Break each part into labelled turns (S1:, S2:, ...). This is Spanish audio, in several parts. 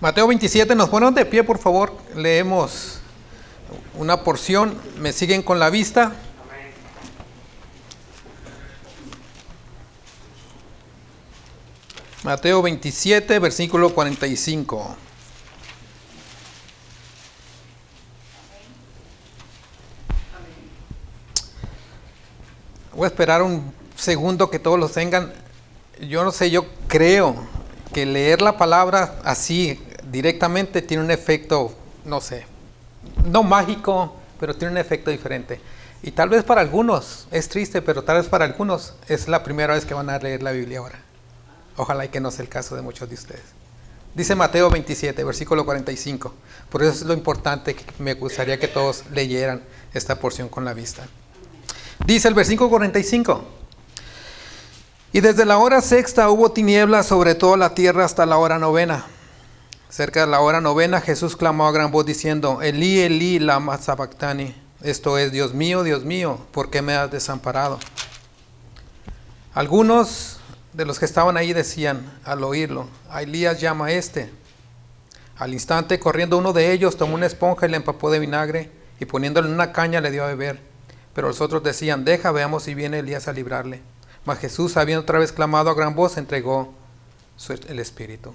S1: Mateo 27, nos ponemos de pie, por favor. Leemos una porción. ¿Me siguen con la vista? Mateo 27, versículo 45. Voy a esperar un segundo que todos los tengan. Yo no sé, yo creo que leer la palabra así directamente tiene un efecto, no sé, no mágico, pero tiene un efecto diferente. Y tal vez para algunos es triste, pero tal vez para algunos es la primera vez que van a leer la Biblia ahora. Ojalá y que no sea el caso de muchos de ustedes. Dice Mateo 27, versículo 45. Por eso es lo importante que me gustaría que todos leyeran esta porción con la vista. Dice el versículo 45. Y desde la hora sexta hubo tinieblas sobre toda la tierra hasta la hora novena. Cerca de la hora novena Jesús clamó a gran voz diciendo: Elí, Elí, lama sabactani. Esto es: Dios mío, ¿por qué me has desamparado? Algunos de los que estaban ahí decían al oírlo: a Elías llama a este. Al instante, corriendo uno de ellos, tomó una esponja y la empapó de vinagre, y poniéndole en una caña le dio a beber. Pero los otros decían: deja, veamos si viene Elías a librarle. Mas Jesús, habiendo otra vez clamado a gran voz, entregó el Espíritu.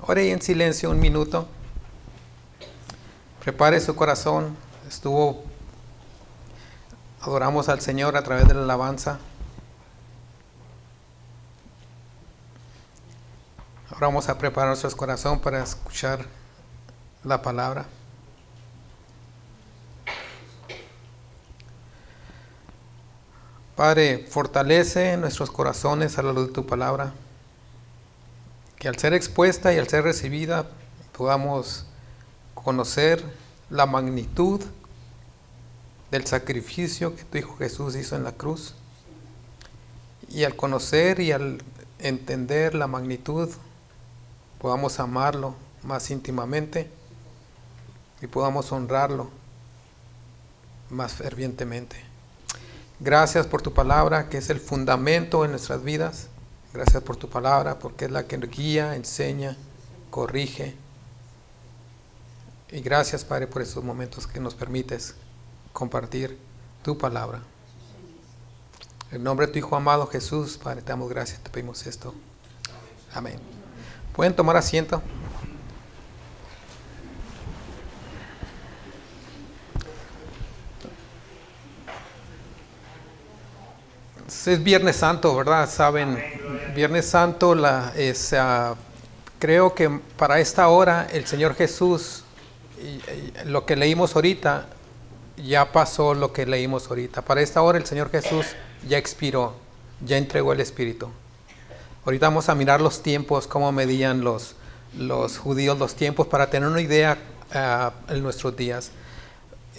S1: Ore en silencio un minuto. Prepare su corazón. Adoramos al Señor a través de la alabanza. Ahora vamos a preparar nuestro corazón para escuchar la palabra. Padre, fortalece nuestros corazones a la luz de tu palabra, que al ser expuesta y al ser recibida podamos conocer la magnitud del sacrificio que tu Hijo Jesús hizo en la cruz, y al conocer y al entender la magnitud podamos amarlo más íntimamente y podamos honrarlo más fervientemente. Gracias por tu palabra, que es el fundamento de nuestras vidas. Gracias por tu palabra, porque es la que guía, enseña, corrige. Y gracias, Padre, por estos momentos que nos permites compartir tu palabra. En el nombre de tu Hijo amado Jesús, Padre, te damos gracias, te pedimos esto. Amén. ¿Pueden tomar asiento? Es Viernes Santo, ¿verdad? Saben, Viernes Santo creo que para esta hora el Señor Jesús, lo que leímos ahorita, ya pasó lo que leímos ahorita. Para esta hora el Señor Jesús ya expiró, ya entregó el Espíritu. Ahorita vamos a mirar los tiempos, cómo medían los judíos los tiempos, para tener una idea en nuestros días.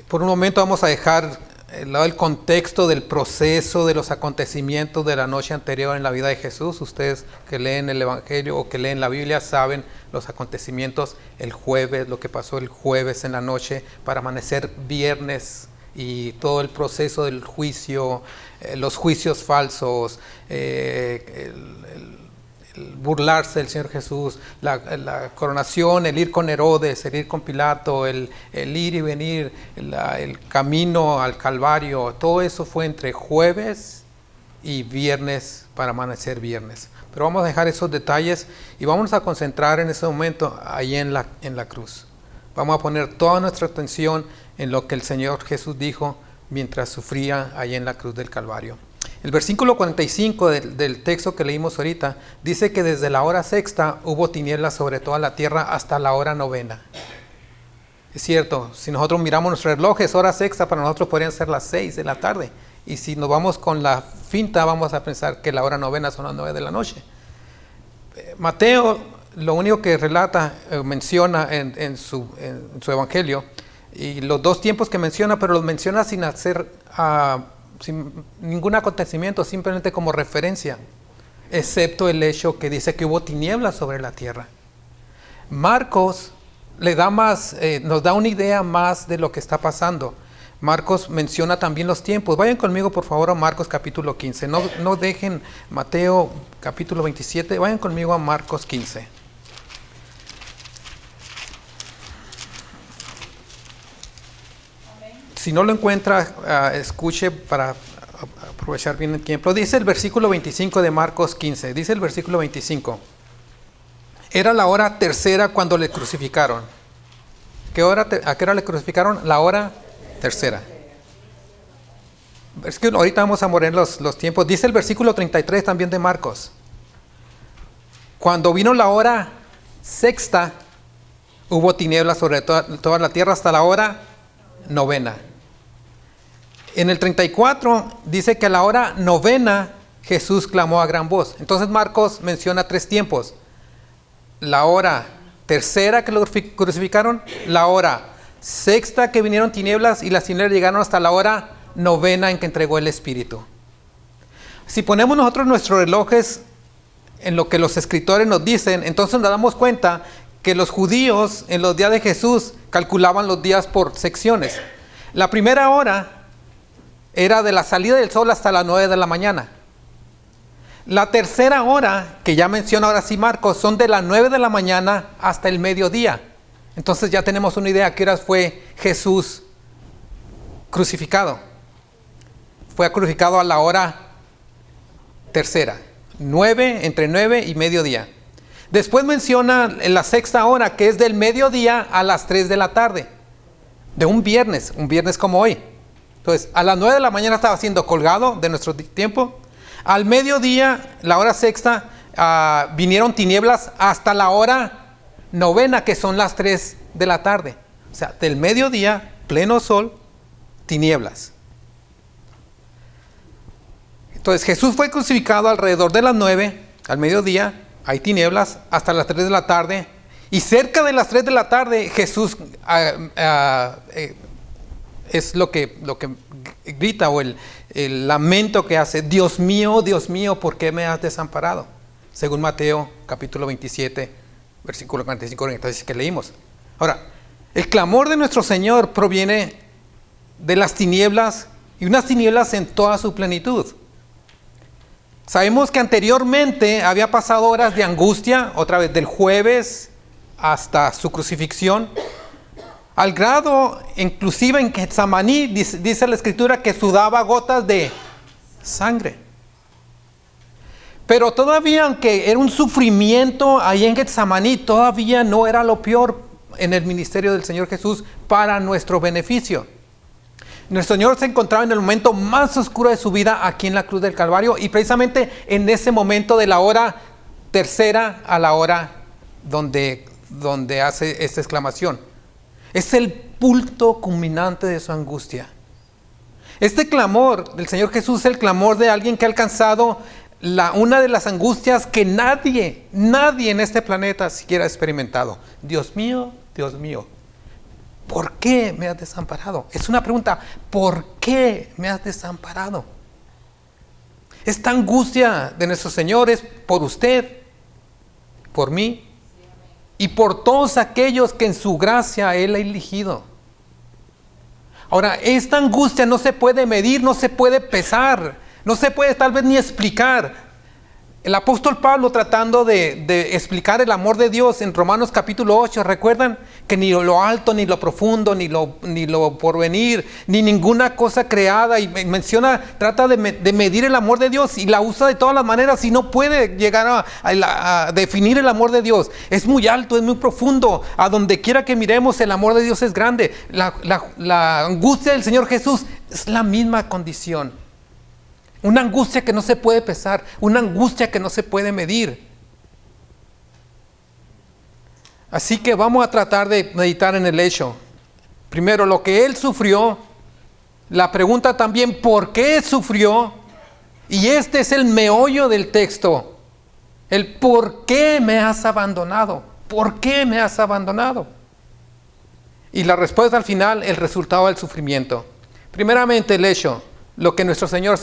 S1: Por un momento vamos a dejar el contexto del proceso de los acontecimientos de la noche anterior en la vida de Jesús. Ustedes que leen el Evangelio o que leen la Biblia saben los acontecimientos el jueves, lo que pasó el jueves en la noche para amanecer viernes, y todo el proceso del juicio, los juicios falsos, el burlarse del Señor Jesús, la coronación, el ir con Herodes, el ir con Pilato, el ir y venir, el camino al Calvario. Todo eso fue entre jueves y viernes para amanecer viernes. Pero vamos a dejar esos detalles y vamos a concentrar en ese momento ahí en la cruz. Vamos a poner toda nuestra atención en lo que el Señor Jesús dijo mientras sufría ahí en la cruz del Calvario. El versículo 45 del texto que leímos ahorita dice que desde la hora sexta hubo tinieblas sobre toda la tierra hasta la hora novena. Es cierto, si nosotros miramos nuestros relojes, hora sexta para nosotros podrían ser las 6 de la tarde. Y si nos vamos con la finta, vamos a pensar que la hora novena son las 9 de la noche. Mateo, lo único que relata, menciona en su evangelio, y los dos tiempos que menciona, pero los menciona sin hacer sin ningún acontecimiento, simplemente como referencia, excepto el hecho que dice que hubo tinieblas sobre la tierra. Marcos le da nos da una idea más de lo que está pasando. Marcos menciona también los tiempos. Vayan conmigo por favor a Marcos capítulo 15. No dejen Mateo capítulo 27, vayan conmigo a Marcos 15. Si no lo encuentra, escuche para aprovechar bien el tiempo. Dice el versículo 25 de Marcos 15. Dice el versículo 25. Era la hora tercera cuando le crucificaron. ¿A qué hora le crucificaron? La hora tercera. Es que ahorita vamos a mover los tiempos. Dice el versículo 33 también de Marcos. Cuando vino la hora sexta, hubo tinieblas sobre toda la tierra hasta la hora novena. En el 34 dice que a la hora novena Jesús clamó a gran voz. Entonces Marcos menciona 3 tiempos. La hora tercera que lo crucificaron, la hora sexta que vinieron tinieblas y las tinieblas llegaron hasta la hora novena en que entregó el Espíritu. Si ponemos nosotros nuestros relojes en lo que los escritores nos dicen, entonces nos damos cuenta que los judíos en los días de Jesús calculaban los días por secciones. La primera hora era de la salida del sol hasta las 9 de la mañana. La tercera hora, que ya menciona ahora sí Marcos, son de las 9 de la mañana hasta el mediodía. Entonces ya tenemos una idea a qué horas fue Jesús crucificado. Fue crucificado a la hora tercera, entre 9 y mediodía. Después menciona en la sexta hora, que es del mediodía a las 3 de la tarde, de un viernes como hoy. Entonces, a las 9 de la mañana estaba siendo colgado de nuestro tiempo. Al mediodía, la hora sexta, vinieron tinieblas hasta la hora novena, que son las 3 de la tarde. O sea, del mediodía, pleno sol, tinieblas. Entonces, Jesús fue crucificado alrededor de las 9, al mediodía, hay tinieblas, hasta las 3 de la tarde. Y cerca de las 3 de la tarde, Jesús es lo que grita, o el lamento que hace: Dios mío, ¿por qué me has desamparado? Según Mateo capítulo 27, versículo 45-46 que leímos. Ahora, el clamor de nuestro Señor proviene de las tinieblas, y unas tinieblas en toda su plenitud. Sabemos que anteriormente había pasado horas de angustia, otra vez del jueves hasta su crucifixión, al grado, inclusive en Getsemaní, dice la Escritura, que sudaba gotas de sangre. Pero todavía, aunque era un sufrimiento ahí en Getsemaní, todavía no era lo peor en el ministerio del Señor Jesús para nuestro beneficio. Nuestro Señor se encontraba en el momento más oscuro de su vida aquí en la cruz del Calvario, y precisamente en ese momento de la hora tercera a la hora donde hace esta exclamación. Es el punto culminante de su angustia. Este clamor del Señor Jesús es el clamor de alguien que ha alcanzado una de las angustias que nadie en este planeta siquiera ha experimentado. Dios mío, ¿por qué me has desamparado? Es una pregunta: ¿por qué me has desamparado? Esta angustia de nuestro Señor es por usted, por mí, y por todos aquellos que en su gracia Él ha elegido. Ahora, esta angustia no se puede medir, no se puede pesar, no se puede tal vez ni explicar. El apóstol Pablo, tratando de explicar el amor de Dios en Romanos capítulo 8, recuerdan que ni lo alto, ni lo profundo, ni lo porvenir, ni ninguna cosa creada, y trata de medir el amor de Dios, y la usa de todas las maneras, y no puede llegar a definir el amor de Dios. Es muy alto, es muy profundo. A donde quiera que miremos, el amor de Dios es grande. La angustia del Señor Jesús es la misma condición. Una angustia que no se puede pesar, una angustia que no se puede medir. Así que vamos a tratar de meditar en el hecho. Primero, lo que Él sufrió. La pregunta también: ¿por qué sufrió? Y este es el meollo del texto. El ¿por qué me has abandonado? ¿Por qué me has abandonado? Y la respuesta al final, el resultado del sufrimiento. Primeramente, el hecho. Lo que nuestro Señor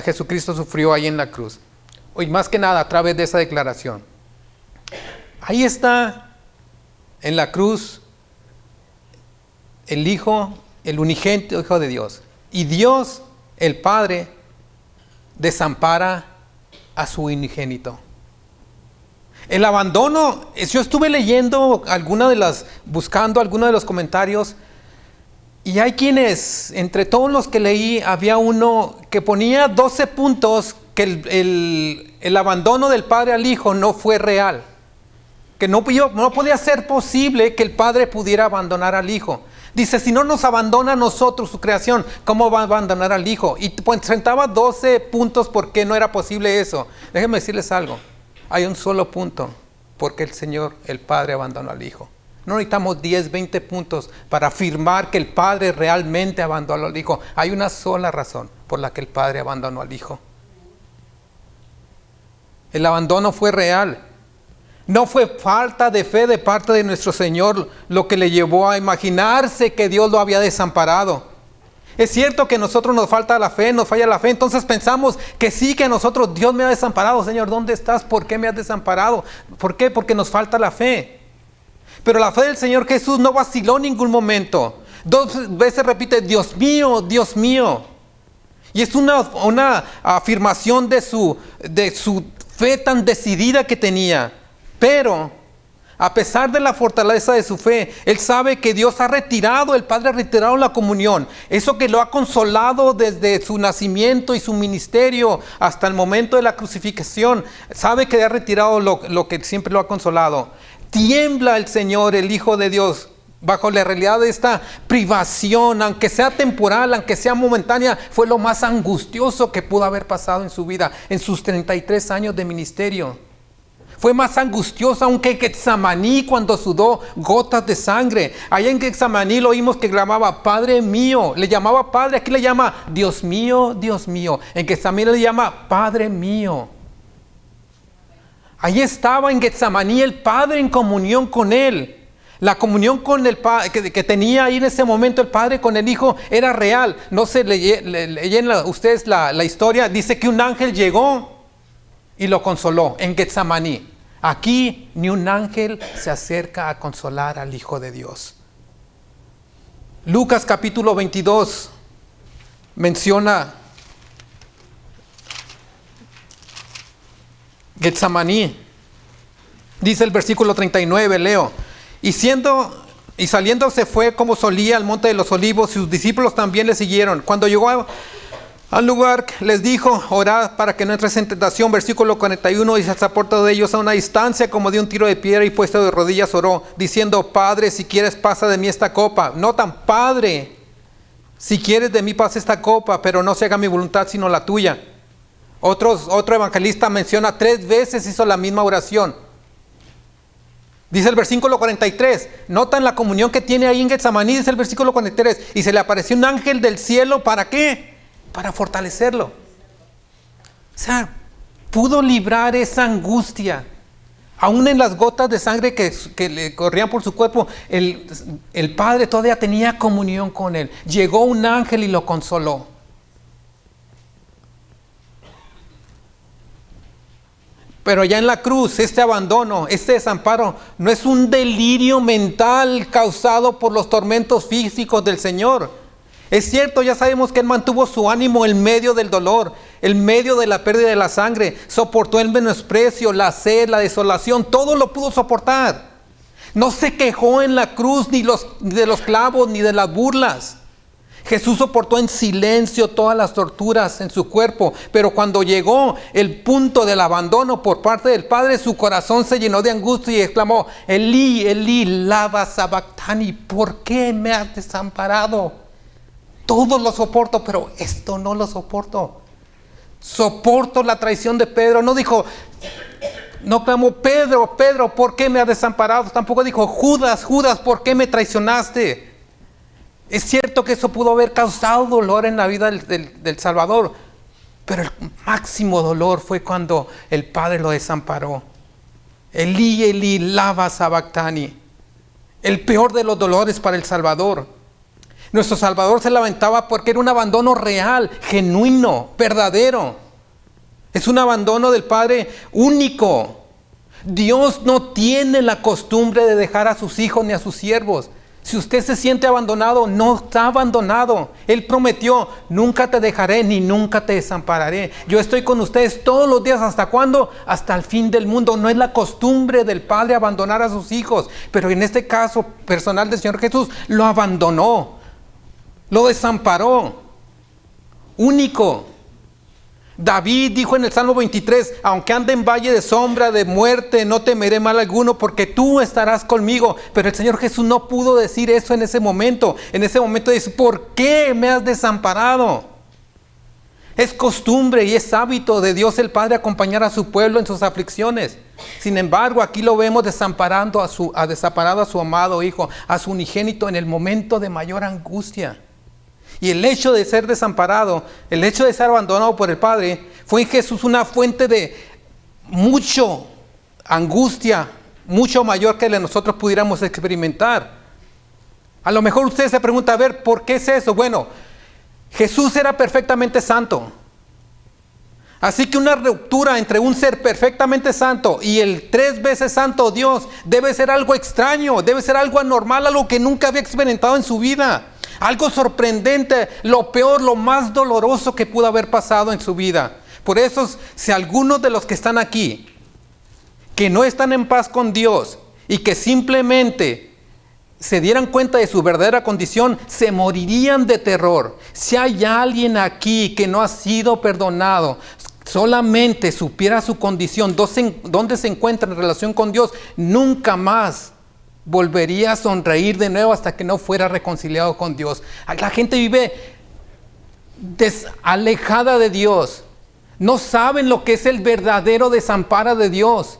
S1: Jesucristo sufrió ahí en la cruz. Y más que nada a través de esa declaración. Ahí está en la cruz el Hijo, el unigénito Hijo de Dios. Y Dios, el Padre, desampara a su unigénito. El abandono, yo estuve leyendo buscando algunos de los comentarios. Y hay quienes, entre todos los que leí, había uno que ponía 12 puntos que el abandono del padre al hijo no fue real. Que no podía ser posible que el padre pudiera abandonar al hijo. Dice, si no nos abandona a nosotros, su creación, ¿cómo va a abandonar al hijo? Y presentaba 12 puntos por qué no era posible eso. Déjenme decirles algo. Hay un solo punto porque el Señor, el Padre, abandonó al hijo. No necesitamos 10, 20 puntos para afirmar que el Padre realmente abandonó al hijo. Hay una sola razón por la que el Padre abandonó al hijo. El abandono fue real. No fue falta de fe de parte de nuestro Señor lo que le llevó a imaginarse que Dios lo había desamparado. Es cierto que a nosotros nos falta la fe, nos falla la fe, entonces pensamos que sí, que a nosotros Dios me ha desamparado. Señor, ¿dónde estás? ¿Por qué me has desamparado? ¿Por qué? Porque nos falta la fe. Pero la fe del Señor Jesús no vaciló en ningún momento. 2 veces repite, Dios mío, Dios mío. Y es una afirmación de su fe tan decidida que tenía. Pero, a pesar de la fortaleza de su fe, él sabe que Dios ha retirado, el Padre ha retirado la comunión. Eso que lo ha consolado desde su nacimiento y su ministerio hasta el momento de la crucifixión. Sabe que ha retirado lo que siempre lo ha consolado. Tiembla el Señor, el Hijo de Dios, bajo la realidad de esta privación, aunque sea temporal, aunque sea momentánea. Fue lo más angustioso que pudo haber pasado en su vida, en sus 33 años de ministerio. Fue más angustiosa aunque Getsemaní, cuando sudó gotas de sangre. Allá en Getsemaní lo oímos que clamaba, Padre mío. Le llamaba Padre, aquí le llama Dios mío, Dios mío. En Getsemaní le llama Padre mío. Ahí estaba en Getsemaní el Padre en comunión con él. La comunión con el Padre que tenía ahí en ese momento el Padre con el Hijo era real. No se leyen ustedes la historia. Dice que un ángel llegó y lo consoló en Getsemaní. Aquí ni un ángel se acerca a consolar al Hijo de Dios. Lucas capítulo 22 menciona Getsemaní. Dice el versículo 39, leo. Y saliendo se fue como solía al monte de los olivos, sus discípulos también le siguieron. Cuando llegó al lugar les dijo, orad para que no entres en tentación. Versículo 41, y se apartó de ellos a una distancia como de un tiro de piedra y puesto de rodillas oró, diciendo, Padre, si quieres pasa de mí esta copa. Notan, Padre, si quieres de mí pasa esta copa, pero no se haga mi voluntad sino la tuya. Otro evangelista menciona 3 veces hizo la misma oración. Dice el versículo 43, notan la comunión que tiene ahí en Getsemaní, dice el versículo 43, y se le apareció un ángel del cielo, ¿para qué? Para fortalecerlo. O sea, pudo librar esa angustia. Aún en las gotas de sangre que le corrían por su cuerpo, el Padre todavía tenía comunión con él. Llegó un ángel y lo consoló. Pero allá en la cruz, este abandono, este desamparo, no es un delirio mental causado por los tormentos físicos del Señor. Es cierto, ya sabemos que Él mantuvo su ánimo en medio del dolor, en medio de la pérdida de la sangre. Soportó el menosprecio, la sed, la desolación, todo lo pudo soportar. No se quejó en la cruz ni de los clavos ni de las burlas. Jesús soportó en silencio todas las torturas en su cuerpo, pero cuando llegó el punto del abandono por parte del Padre, su corazón se llenó de angustia y exclamó, Elí, Elí, lama sabactani, ¿por qué me has desamparado? Todo lo soporto, pero esto no lo soporto. Soporto la traición de Pedro. No dijo, no clamó, Pedro, Pedro, ¿por qué me has desamparado? Tampoco dijo, Judas, Judas, ¿por qué me traicionaste? Es cierto que eso pudo haber causado dolor en la vida del Salvador, pero el máximo dolor fue cuando el Padre lo desamparó. Elí, Elí, lama sabactani. El peor de los dolores para el Salvador. Nuestro Salvador se lamentaba porque era un abandono real, genuino, verdadero. Es un abandono del Padre único. Dios no tiene la costumbre de dejar a sus hijos ni a sus siervos. Si usted se siente abandonado, no está abandonado. Él prometió, nunca te dejaré ni nunca te desampararé. Yo estoy con ustedes todos los días. ¿Hasta cuándo? Hasta el fin del mundo. No es la costumbre del Padre abandonar a sus hijos. Pero en este caso personal del Señor Jesús, lo abandonó. Lo desamparó. Único. David dijo en el Salmo 23, aunque ande en valle de sombra de muerte, no temeré mal alguno, porque tú estarás conmigo. Pero el Señor Jesús no pudo decir eso en ese momento. En ese momento dice, ¿por qué me has desamparado? Es costumbre y es hábito de Dios el Padre acompañar a su pueblo en sus aflicciones. Sin embargo, aquí lo vemos desamparado a su amado Hijo, a su unigénito en el momento de mayor angustia. Y el hecho de ser desamparado, el hecho de ser abandonado por el Padre, fue en Jesús una fuente de mucho angustia, mucho mayor que nosotros pudiéramos experimentar. A lo mejor usted se pregunta, a ver, ¿por qué es eso? Bueno, Jesús era perfectamente santo. Así que una ruptura entre un ser perfectamente santo y el 3 veces santo Dios debe ser algo extraño, debe ser algo anormal, algo que nunca había experimentado en su vida. Algo sorprendente, lo peor, lo más doloroso que pudo haber pasado en su vida. Por eso, si algunos de los que están aquí, que no están en paz con Dios y que simplemente se dieran cuenta de su verdadera condición, se morirían de terror. Si hay alguien aquí que no ha sido perdonado, solamente supiera su condición, dónde se encuentra en relación con Dios, nunca más volvería a sonreír de nuevo hasta que no fuera reconciliado con Dios. La gente vive alejada de Dios. No saben lo que es el verdadero desamparo de Dios.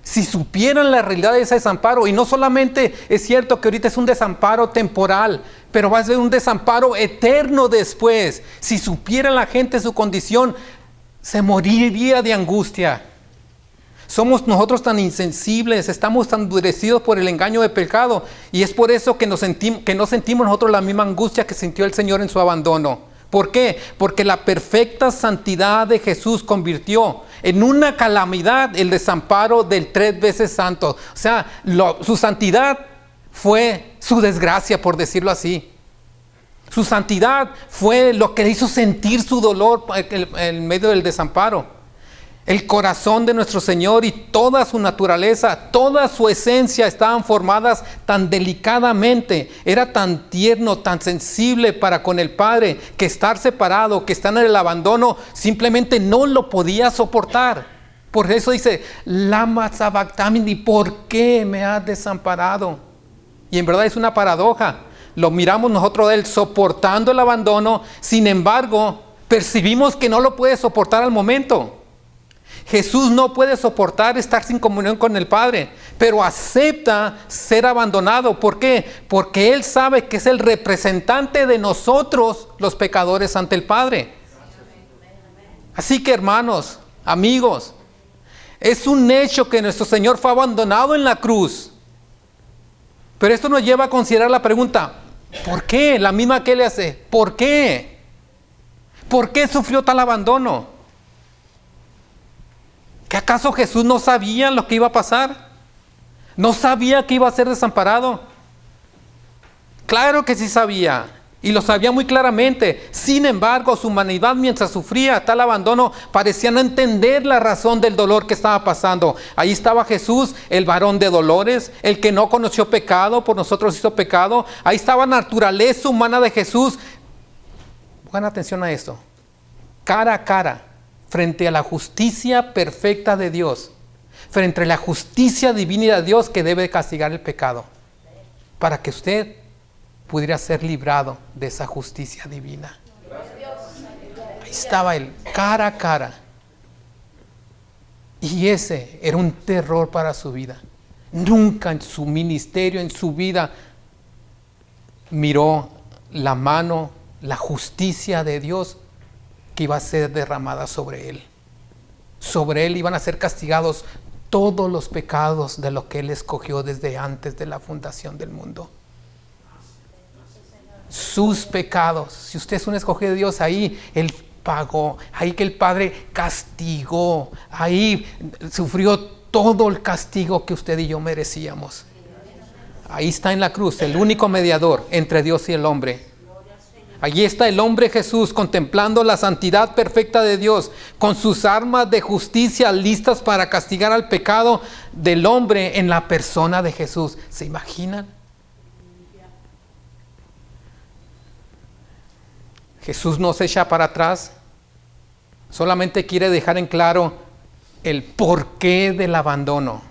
S1: Si supieran la realidad de ese desamparo, y no solamente es cierto que ahorita es un desamparo temporal, pero va a ser un desamparo eterno después. Si supiera la gente su condición, se moriría de angustia. Somos nosotros tan insensibles, estamos tan endurecidos por el engaño del pecado, y es por eso que no sentimos nosotros la misma angustia que sintió el Señor en su abandono. ¿Por qué? Porque la perfecta santidad de Jesús convirtió en una calamidad el desamparo del 3 veces santo. O sea, su santidad fue su desgracia, por decirlo así. Su santidad fue lo que le hizo sentir su dolor en medio del desamparo. El corazón de nuestro Señor y toda su naturaleza, toda su esencia estaban formadas tan delicadamente. Era tan tierno, tan sensible para con el Padre, que estar separado, que estar en el abandono, simplemente no lo podía soportar. Por eso dice, Lama sabactamini, ¿por qué me has desamparado? Y en verdad es una paradoja. Lo miramos nosotros de él soportando el abandono, sin embargo, percibimos que no lo puede soportar al momento. Jesús no puede soportar estar sin comunión con el Padre, pero acepta ser abandonado. ¿Por qué? Porque Él sabe que es el representante de nosotros, los pecadores, ante el Padre. Así que, hermanos, amigos, es un hecho que nuestro Señor fue abandonado en la cruz. Pero esto nos lleva a considerar la pregunta, ¿por qué? La misma que Él hace, ¿por qué? ¿Por qué sufrió tal abandono? ¿Que acaso Jesús no sabía lo que iba a pasar? ¿No sabía que iba a ser desamparado? Claro que sí sabía, y lo sabía muy claramente. Sin embargo, su humanidad, mientras sufría tal abandono, parecía no entender la razón del dolor que estaba pasando. Ahí estaba Jesús, el varón de dolores, el que no conoció pecado, por nosotros hizo pecado. Ahí estaba la naturaleza humana de Jesús. Pongan atención a esto. Cara a cara, frente a la justicia perfecta de Dios, frente a la justicia divina de Dios que debe castigar el pecado, para que usted pudiera ser librado de esa justicia divina. Ahí estaba Él, cara a cara. Y ese era un terror para su vida. Nunca en su ministerio, en su vida, miró la mano, la justicia de Dios que iba a ser derramada sobre Él. Sobre Él iban a ser castigados todos los pecados de lo que Él escogió desde antes de la fundación del mundo. Sus pecados. Si usted es un escogido de Dios, ahí Él pagó, ahí que el Padre castigó, ahí sufrió todo el castigo que usted y yo merecíamos. Ahí está en la cruz, el único mediador entre Dios y el hombre. Allí está el hombre Jesús contemplando la santidad perfecta de Dios, con sus armas de justicia listas para castigar al pecado del hombre en la persona de Jesús. ¿Se imaginan? Jesús no se echa para atrás, solamente quiere dejar en claro el porqué del abandono.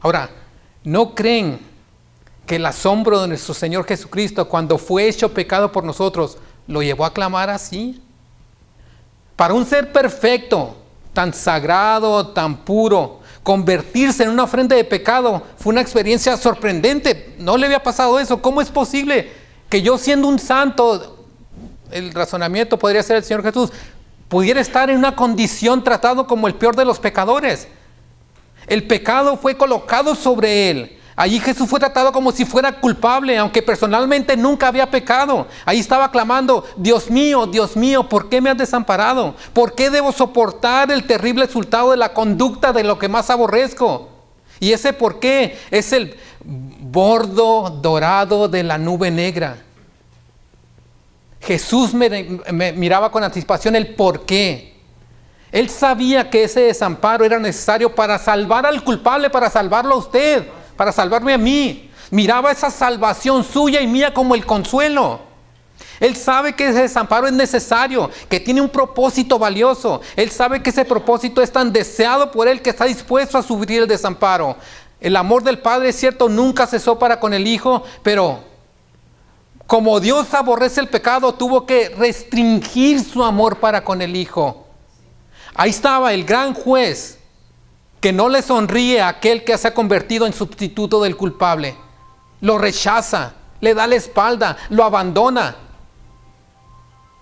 S1: Ahora, ¿no creen que el asombro de nuestro Señor Jesucristo, cuando fue hecho pecado por nosotros, lo llevó a clamar así? Para un ser perfecto, tan sagrado, tan puro, convertirse en una ofrenda de pecado fue una experiencia sorprendente. No le había pasado eso. ¿Cómo es posible que yo, siendo un santo, el razonamiento podría ser el Señor Jesús, pudiera estar en una condición tratado como el peor de los pecadores? El pecado fue colocado sobre él. Allí Jesús fue tratado como si fuera culpable, aunque personalmente nunca había pecado. Ahí estaba clamando: Dios mío, ¿por qué me has desamparado? ¿Por qué debo soportar el terrible resultado de la conducta de lo que más aborrezco? Y ese por qué es el bordo dorado de la nube negra. Jesús me miraba con anticipación el por qué. Él sabía que ese desamparo era necesario para salvar al culpable, para salvarlo a usted, para salvarme a mí. Miraba esa salvación suya y mía como el consuelo. Él sabe que ese desamparo es necesario, que tiene un propósito valioso. Él sabe que ese propósito es tan deseado por él que está dispuesto a sufrir el desamparo. El amor del Padre, es cierto, nunca cesó para con el Hijo, pero como Dios aborrece el pecado, tuvo que restringir su amor para con el Hijo. Ahí estaba el gran juez, que no le sonríe a aquel que se ha convertido en sustituto del culpable. Lo rechaza, le da la espalda, lo abandona.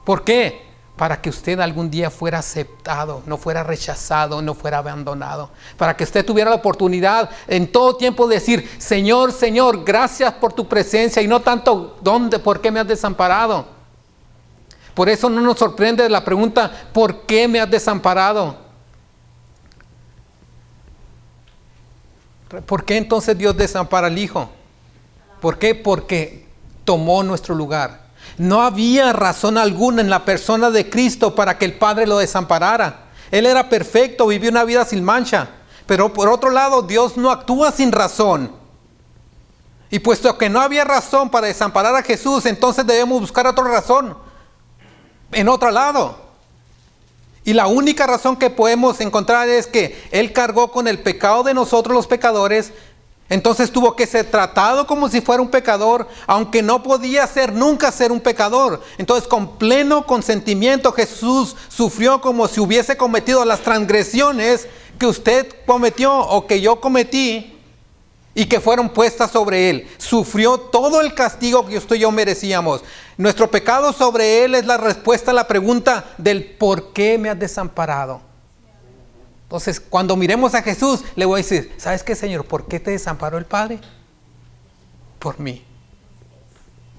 S1: ¿Por qué? Para que usted algún día fuera aceptado, no fuera rechazado, no fuera abandonado. Para que usted tuviera la oportunidad en todo tiempo de decir: Señor, Señor, gracias por tu presencia, y no tanto ¿dónde? ¿Por qué me has desamparado? Por eso no nos sorprende la pregunta: ¿por qué me has desamparado? ¿Por qué entonces Dios desampara al Hijo? ¿Por qué? Porque tomó nuestro lugar. No había razón alguna en la persona de Cristo para que el Padre lo desamparara. Él era perfecto, vivió una vida sin mancha. Pero por otro lado, Dios no actúa sin razón. Y puesto que no había razón para desamparar a Jesús, entonces debemos buscar otra razón en otro lado. Y la única razón que podemos encontrar es que Él cargó con el pecado de nosotros los pecadores. Entonces tuvo que ser tratado como si fuera un pecador, aunque no podía nunca ser un pecador. Entonces, con pleno consentimiento, Jesús sufrió como si hubiese cometido las transgresiones que usted cometió o que yo cometí, y que fueron puestas sobre Él. Sufrió todo el castigo que usted y yo merecíamos. Nuestro pecado sobre Él es la respuesta a la pregunta del ¿por qué me has desamparado? Entonces, cuando miremos a Jesús, le voy a decir: ¿sabes qué, Señor? ¿Por qué te desamparó el Padre? Por mí.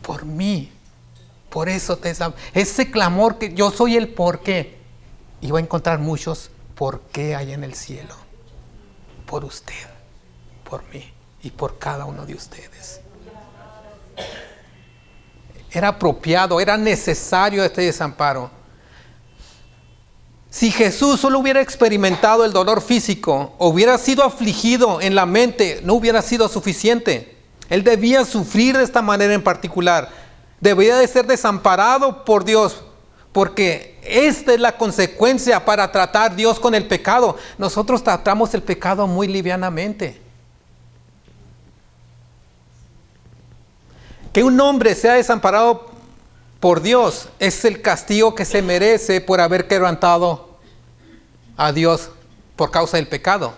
S1: Por mí. Por eso te desamparó. Ese clamor que yo soy el por qué. Y voy a encontrar muchos por qué hay en el cielo. Por usted. Por mí. Y por cada uno de ustedes. Era apropiado, era necesario este desamparo. Si Jesús solo hubiera experimentado el dolor físico, hubiera sido afligido en la mente, no hubiera sido suficiente. Él debía sufrir de esta manera en particular. Debía de ser desamparado por Dios, porque esta es la consecuencia para tratar Dios con el pecado. Nosotros tratamos el pecado muy livianamente. Que un hombre sea desamparado por Dios es el castigo que se merece por haber quebrantado a Dios por causa del pecado.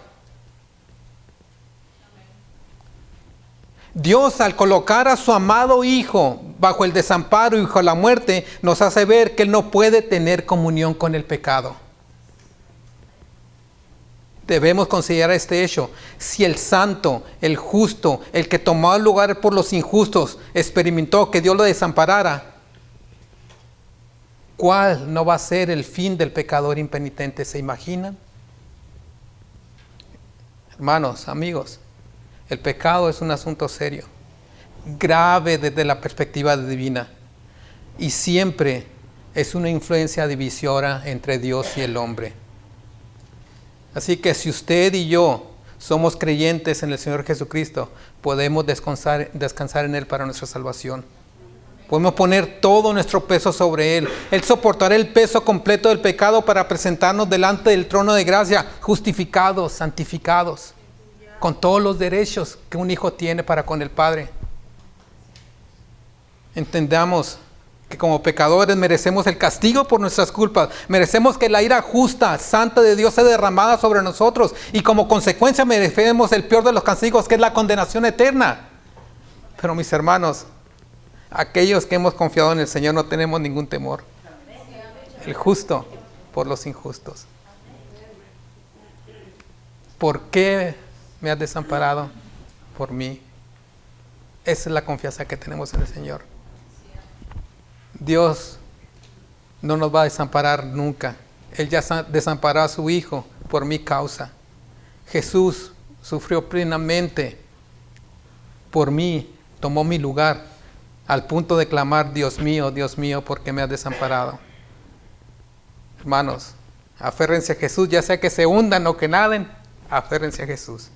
S1: Dios, al colocar a su amado Hijo bajo el desamparo y bajo la muerte, nos hace ver que Él no puede tener comunión con el pecado. Debemos considerar este hecho. Si el santo, el justo, el que tomó el lugar por los injustos, experimentó que Dios lo desamparara, ¿cuál no va a ser el fin del pecador impenitente? ¿Se imaginan? Hermanos, amigos, el pecado es un asunto serio, grave desde la perspectiva divina, y siempre es una influencia divisora entre Dios y el hombre. Así que si usted y yo somos creyentes en el Señor Jesucristo, podemos descansar en Él para nuestra salvación. Podemos poner todo nuestro peso sobre Él. Él soportará el peso completo del pecado para presentarnos delante del trono de gracia, justificados, santificados, con todos los derechos que un hijo tiene para con el Padre. Entendamos que como pecadores merecemos el castigo por nuestras culpas. Merecemos que la ira justa, santa de Dios sea derramada sobre nosotros. Y como consecuencia merecemos el peor de los castigos, que es la condenación eterna. Pero mis hermanos, aquellos que hemos confiado en el Señor no tenemos ningún temor. El justo por los injustos. ¿Por qué me has desamparado? Por mí. Esa es la confianza que tenemos en el Señor. Dios no nos va a desamparar nunca. Él ya desamparó a su Hijo por mi causa. Jesús sufrió plenamente por mí, tomó mi lugar, al punto de clamar, Dios mío, ¿por qué me has desamparado? Hermanos, aférrense a Jesús, ya sea que se hundan o que naden, aférrense a Jesús.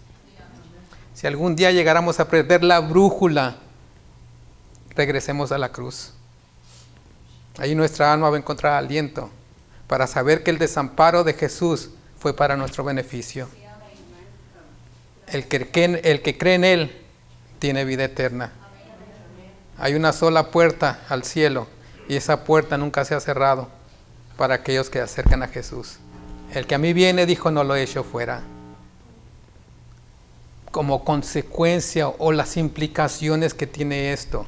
S1: Si algún día llegáramos a perder la brújula, regresemos a la cruz. Ahí nuestra alma va a encontrar aliento para saber que el desamparo de Jesús fue para nuestro beneficio. El que cree en Él tiene vida eterna. Hay una sola puerta al cielo y esa puerta nunca se ha cerrado para aquellos que se acercan a Jesús. El que a mí viene, dijo, no lo echo fuera. Como consecuencia o las implicaciones que tiene esto,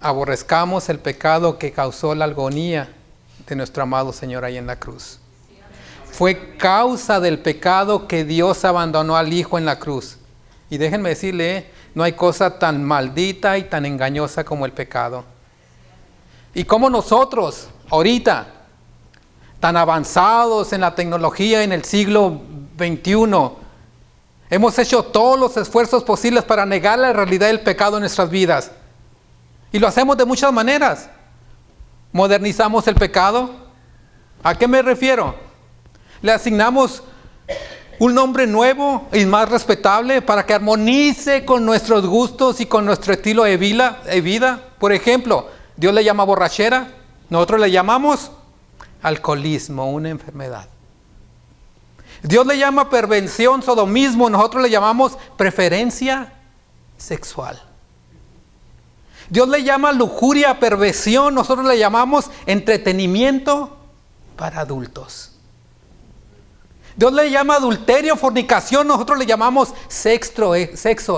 S1: aborrezcamos el pecado que causó la agonía de nuestro amado Señor ahí en la cruz. Fue causa del pecado que Dios abandonó al Hijo en la cruz. Y déjenme decirle, no hay cosa tan maldita y tan engañosa como el pecado. Y como nosotros, ahorita, tan avanzados en la tecnología en el siglo XXI, hemos hecho todos los esfuerzos posibles para negar la realidad del pecado en nuestras vidas. Y lo hacemos de muchas maneras. Modernizamos el pecado. ¿A qué me refiero? Le asignamos un nombre nuevo y más respetable para que armonice con nuestros gustos y con nuestro estilo de vida. Por ejemplo, Dios le llama borrachera, nosotros le llamamos alcoholismo, una enfermedad. Dios le llama perversión, sodomismo, nosotros le llamamos preferencia sexual. Dios le llama lujuria, perversión, nosotros le llamamos entretenimiento para adultos. Dios le llama adulterio, fornicación, nosotros le llamamos sexo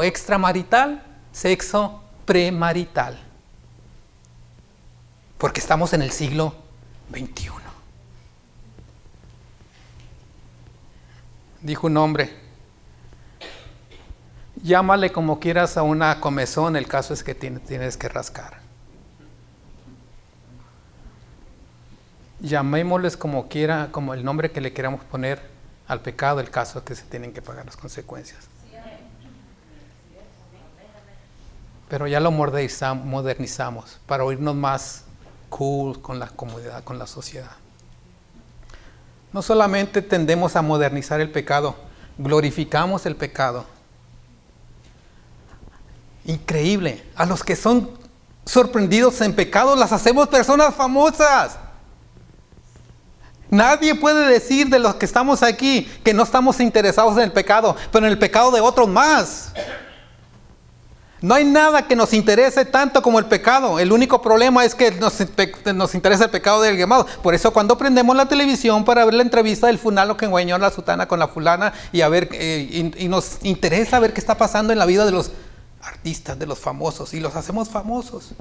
S1: extramarital, sexo premarital. Porque estamos en el siglo XXI. Dijo un hombre, llámale como quieras a una comezón, el caso es que tienes que rascar. Llamémosles como quiera, como el nombre que le queramos poner al pecado, el caso es que se tienen que pagar las consecuencias. Pero ya lo modernizamos para oírnos más cool con la comunidad, con la sociedad. No solamente tendemos a modernizar el pecado, glorificamos el pecado. Increíble, a los que son sorprendidos en pecado las hacemos personas famosas. Nadie puede decir de los que estamos aquí que no estamos interesados en el pecado, pero en el pecado de otros más. No hay nada que nos interese tanto como el pecado. El único problema es que nos interesa el pecado del llamado. Por eso cuando prendemos la televisión para ver la entrevista del fulano que engañó a la sutana con la fulana y nos interesa ver qué está pasando en la vida de los artistas, de los famosos, y los hacemos famosos.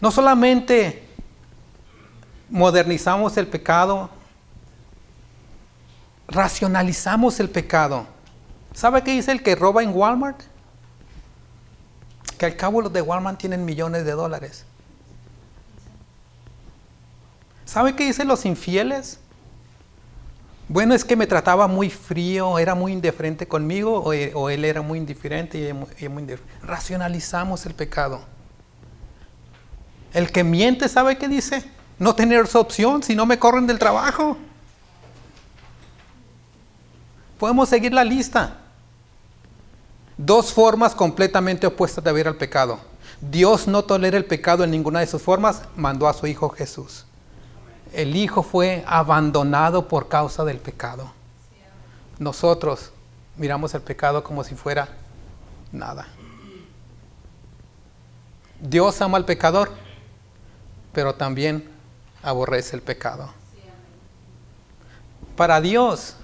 S1: No solamente modernizamos el pecado, racionalizamos el pecado. ¿Sabe qué dice el que roba en Walmart? Que al cabo los de Walmart tienen millones de dólares. ¿Sabe qué dicen los infieles? Bueno, es que me trataba muy frío, era muy indiferente conmigo, o él era muy indiferente y muy indiferente. Racionalizamos el pecado. El que miente, ¿sabe qué dice? No tener esa opción si no me corren del trabajo. Podemos seguir la lista. Dos formas completamente opuestas de ver al pecado. Dios no tolera el pecado en ninguna de sus formas, mandó a su Hijo Jesús. El Hijo fue abandonado por causa del pecado. Nosotros miramos el pecado como si fuera nada. Dios ama al pecador, pero también aborrece el pecado. Para Dios,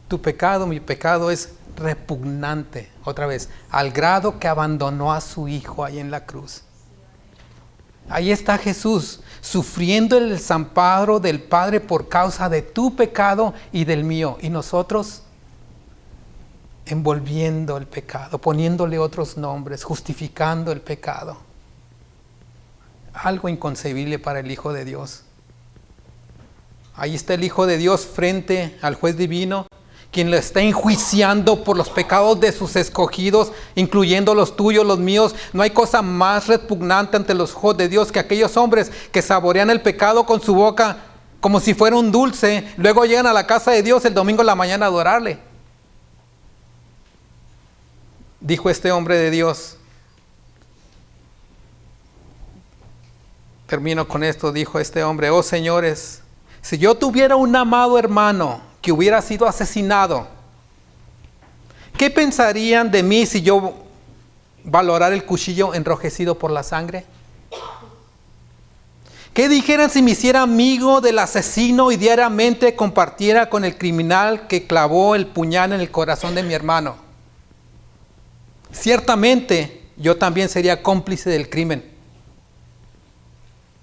S1: tu pecado, mi pecado es repugnante, otra vez, al grado que abandonó a su Hijo ahí en la cruz. Ahí está Jesús, sufriendo el desamparo del Padre por causa de tu pecado y del mío. Y nosotros envolviendo el pecado, poniéndole otros nombres, justificando el pecado. Algo inconcebible para el Hijo de Dios. Ahí está el Hijo de Dios frente al juez divino, quien lo está enjuiciando por los pecados de sus escogidos, incluyendo los tuyos, los míos. No hay cosa más repugnante ante los ojos de Dios que aquellos hombres que saborean el pecado con su boca como si fuera un dulce, luego llegan a la casa de Dios el domingo en la mañana a adorarle. Dijo este hombre de Dios, termino con esto, dijo este hombre: oh señores, si yo tuviera un amado hermano que hubiera sido asesinado, ¿qué pensarían de mí si yo valorara el cuchillo enrojecido por la sangre? ¿Qué dijeran si me hiciera amigo del asesino y diariamente compartiera con el criminal que clavó el puñal en el corazón de mi hermano? Ciertamente yo también sería cómplice del crimen.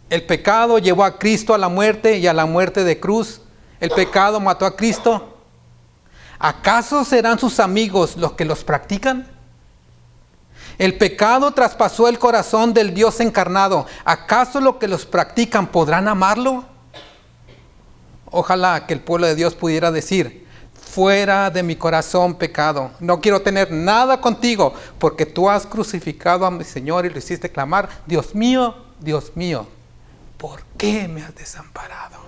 S1: El pecado llevó a Cristo a la muerte y a la muerte de cruz. El pecado mató a Cristo. ¿Acaso serán sus amigos los que los practican? El pecado traspasó el corazón del Dios encarnado. ¿Acaso los que los practican podrán amarlo? Ojalá que el pueblo de Dios pudiera decir: fuera de mi corazón pecado, no quiero tener nada contigo, porque tú has crucificado a mi Señor y lo hiciste clamar: Dios mío, ¿por qué me has desamparado?